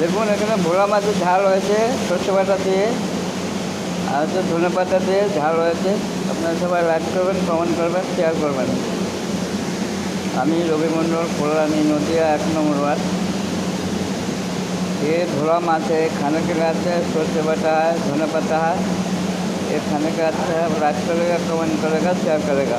দেখুন এখানে ভোলা মাছের ঝাল হয়েছে সর্ষে বাটা দিয়ে, আর হচ্ছে ধনে পাতা দিয়ে ঝাল হয়েছে। আপনারা সবাই লাইক করবেন, কমেন্ট করবেন, শেয়ার করবেন। আমি রবি মণ্ডল, কল্যাণী, নদিয়া 1 নম্বর ওয়ার্ড। ये भोला माछ है, खाने के लिए अच्छा है, सर्षे बाटा है, धने पत्ता है। ये खाने का अच्छा है। लाइक करेगा, कमेंट करेगा, शेयर करेगा।